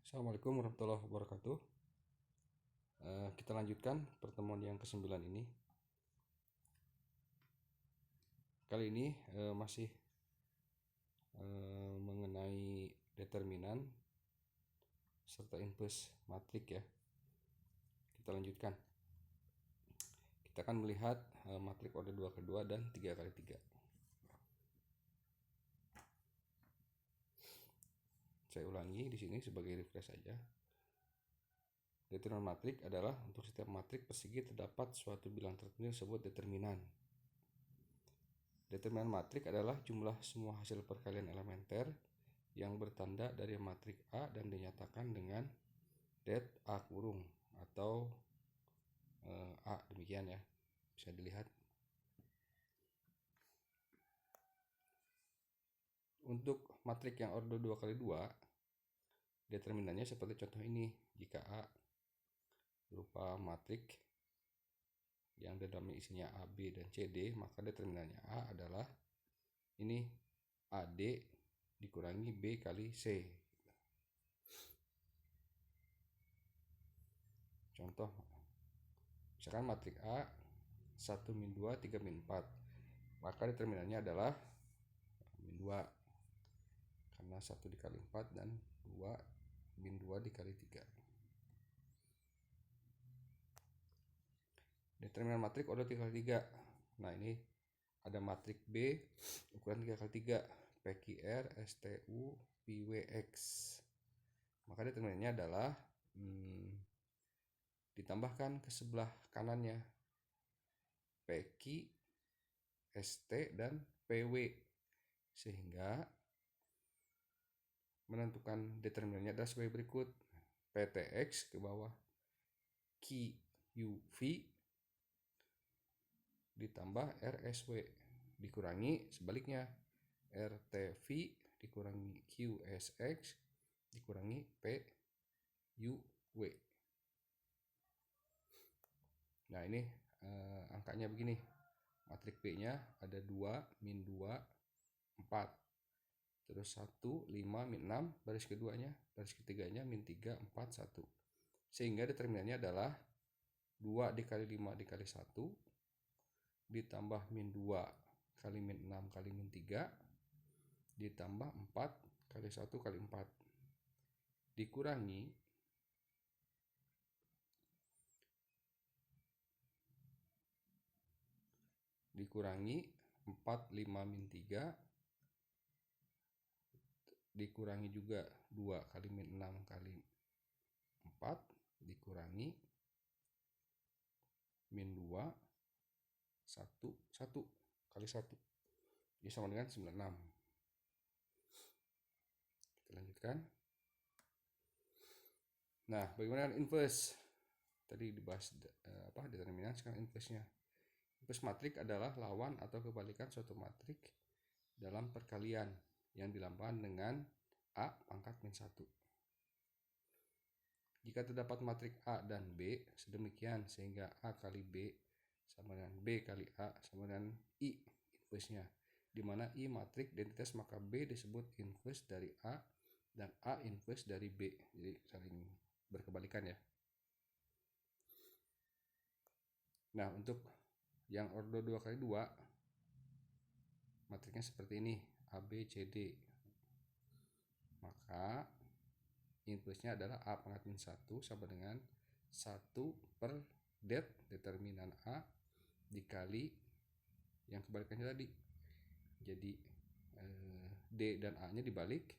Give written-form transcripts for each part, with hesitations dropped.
Assalamualaikum warahmatullahi wabarakatuh. Kita lanjutkan pertemuan yang ke-9 ini. Kali ini masih mengenai determinan serta inverse matrik ya. Kita lanjutkan. Kita akan melihat matrik order 2x2 dan 3x3. Saya ulangi di sini sebagai refresh saja. Determinan matrik adalah untuk setiap matrik persegi terdapat suatu bilang tertentu disebut determinan. Determinan matrik adalah jumlah semua hasil perkalian elementer yang bertanda dari matrik A dan dinyatakan dengan det A kurung atau A, demikian ya, bisa dilihat. Untuk matrik yang order 2x2, determinannya seperti contoh ini. Jika A berupa matrik yang dalamnya isinya A, B, dan CD, maka determinannya A adalah ini AD dikurangi B kali C. Contoh, misalkan matrik A 1 min 2 3 min 4, maka determinannya adalah min 2 karena 1 dikali 4 dan 2 min 2 dikali 3. Determinan matrik order 3x3. Nah, ini ada matrik B ukuran 3x3 PQR STU PWX. Maka determinannya adalah ditambahkan ke sebelah kanannya PQ, ST, dan PW, sehingga menentukan determinannya adalah sebagai berikut. PTX ke bawah QUV ditambah RSW dikurangi sebaliknya RTV dikurangi QSX dikurangi PUW. Nah, ini angkanya begini. Matrik B nya ada 2 min 2 4, terus 1 5 min 6, baris keduanya, baris ketiganya min 3 4 1, sehingga determinannya adalah 2 dikali 5 dikali 1 ditambah min 2 kali min 6 kali min 3 ditambah 4 kali 1 kali 4 dikurangi 4 5 min 3 dikurangi juga 2 kali min 6 kali 4 dikurangi min 2 1 1 kali 1, ini sama dengan 96. Kita lanjutkan. Nah, bagaimana inverse? Tadi dibahas determinan, sekarang inverse-nya. Inverse matrik adalah lawan atau kebalikan suatu matrik dalam perkalian yang dilambangkan dengan A pangkat min 1. Jika terdapat matrik A dan B sedemikian sehingga A kali B sama dengan B kali A sama dengan I inverse-nya, di mana I matrik identitas, maka B disebut inverse dari A dan A inverse dari B. Jadi saling berkebalikan ya. Nah, untuk yang order 2x2 matriknya seperti ini, ABCD. Maka inverse-nya adalah A pangkat min 1 sama dengan 1 per det determinan A dikali yang kebalikannya tadi. Jadi D dan A nya dibalik,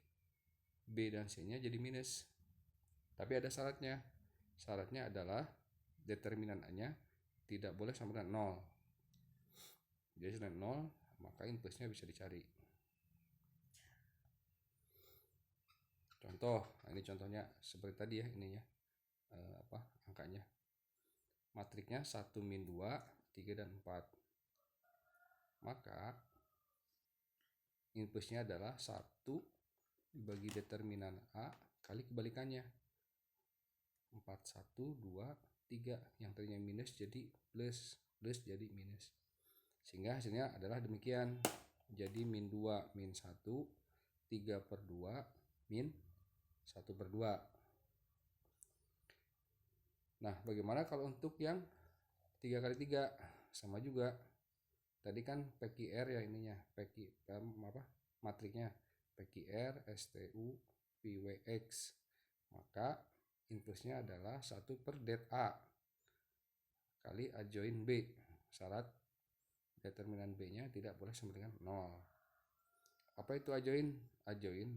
B dan C nya jadi minus. Tapi ada syaratnya. Syaratnya adalah determinan A nya tidak boleh sama dengan 0. Jadi selain 0, maka inverse nya bisa dicari. Contoh, ini contohnya seperti tadi ya, ininya angkanya. Matriknya 1 min 2 3 dan 4. Maka inverse-nya adalah 1 dibagi determinan A kali kebalikannya. 4 1 2 3, yang tadinya minus jadi plus, plus jadi minus. Sehingga hasilnya adalah demikian. Jadi min 2 min 1 3 per 2 min 1 per 2. Nah, bagaimana kalau untuk yang 3 kali 3? Sama juga. Tadi kan PQR ya ininya, matriknya PQR STU PWX. Maka inpusnya adalah 1 per det A kali A join B. Syarat determinan B-nya tidak boleh sama dengan 0. Apa itu A join? A join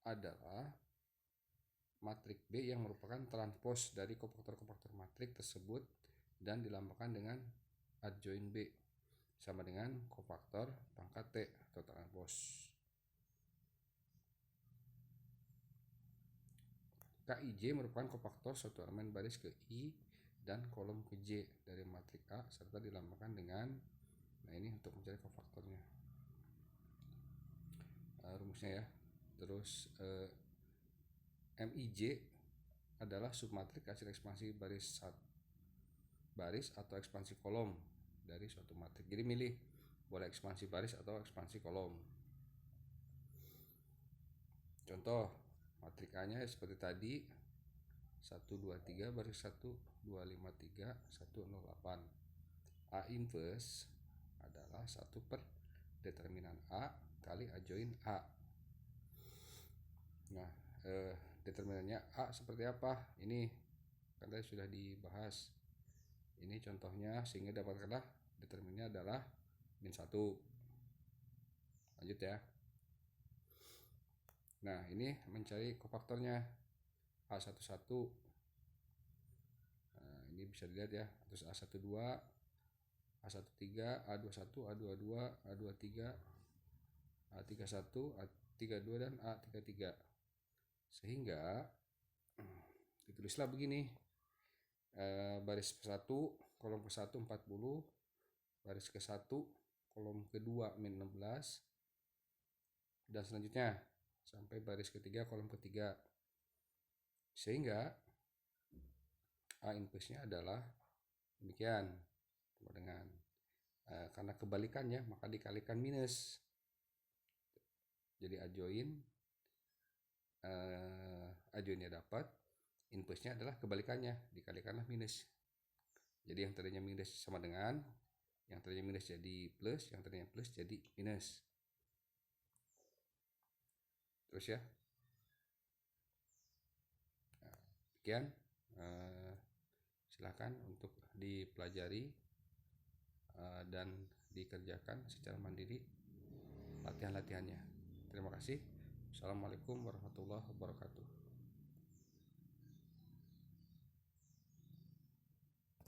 adalah matrik B yang merupakan transpos dari kofaktor-kofaktor matrik tersebut dan dilambangkan dengan adjoin B sama dengan kofaktor pangkat T atau transpos. KIJ merupakan kofaktor suatu elemen baris ke I dan kolom ke J dari matrik A serta dilambangkan dengan, nah ini untuk mencari kofaktornya, rumusnya ya. Terus MIJ adalah submatrik hasil ekspansi baris atau ekspansi kolom dari suatu matrik. Jadi milih boleh ekspansi baris atau ekspansi kolom. Contoh matrik A-nya seperti tadi 123 baris 1 253 108. A inverse adalah 1 per determinan A kali A join A. Nah, determinannya A seperti apa? Ini kan tadi sudah dibahas. Ini contohnya sehingga dapatkanlah determinannya adalah min 1. Lanjut ya. Nah, ini mencari kofaktornya A11. Nah, ini bisa dilihat ya. Terus A12, A13, A21, A22, A23, A31, A32 dan A33. Sehingga ditulislah begini. Baris ke-1 kolom ke-1 40, baris ke-1 kolom ke-2 min 16 dan selanjutnya sampai baris ketiga kolom ketiga. Sehingga A inpusnya adalah demikian sama dengan karena kebalikannya maka dikalikan minus. Jadi adjoinnya dapat, inpusnya adalah kebalikannya dikalikanlah minus. Jadi yang tadinya minus sama dengan yang tadinya minus jadi plus, yang tadinya plus jadi minus. Terus ya. Nah, demikian. Silahkan untuk dipelajari dan dikerjakan secara mandiri latihan-latihannya. Terima kasih. Assalamualaikum warahmatullahi wabarakatuh.